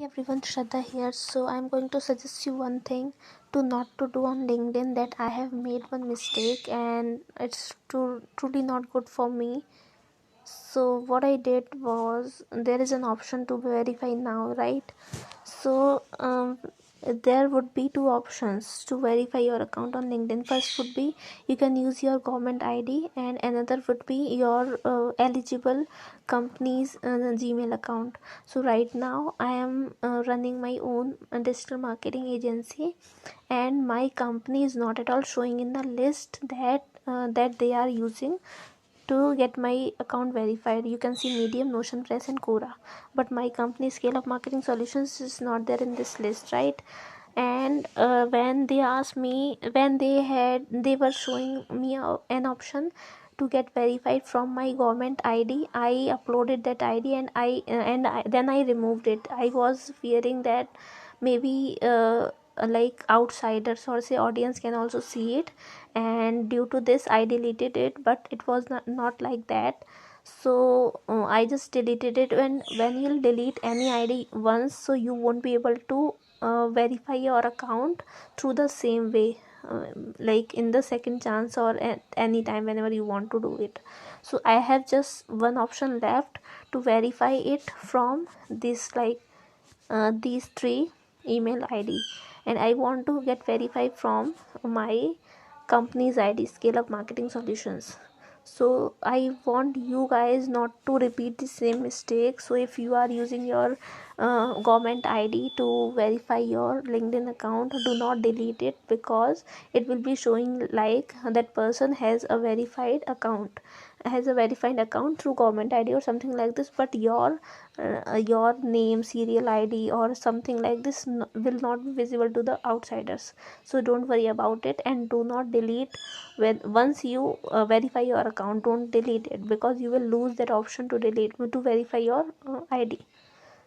Everyone, Shraddha here. So I'm going to suggest you one thing to not to do on LinkedIn, that I have made one mistake and it's truly not good for me. So what I did was, there is an option to verify now, right? So there would be two options to verify your account on LinkedIn. First would be you can use your government ID, and another would be your eligible company's Gmail account. So right now I am running my own digital marketing agency, and my company is not at all showing in the list that they are using to get my account verified. You can see Medium, Notion Press and Quora, but my company Scale Up Marketing Solutions is not there in this list, right? And when they asked me, when they were showing me an option to get verified from my government ID, I uploaded that ID, and then I removed it. I was fearing that maybe like outsiders or say audience can also see it, and due to this I deleted it, but it was not like that. So I just deleted it. When you'll delete any ID once, so you won't be able to verify your account through the same way, like in the second chance or at any time whenever you want to do it. So I have just one option left to verify it from this, like these three email ID, and I want to get verified from my company's ID, Scale Up Marketing Solutions. So I want you guys not to repeat the same mistake. So if you are using your government ID to verify your LinkedIn account, do not delete it, because it will be showing like that person has a verified account through government ID or something like this, but your name, serial ID or something like this will not be visible to the outsiders. So don't worry about it, and do not delete. When once you verify your account, don't delete it, because you will lose that option to verify your ID.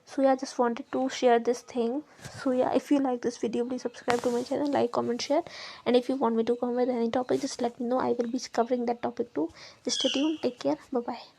So yeah, just wanted to share this thing. So yeah, if you like this video, please subscribe to my channel, like, comment, share, and if you want me to come with any topic, just let me know. I will be covering that topic too. Just stay tuned. Take care. Bye bye.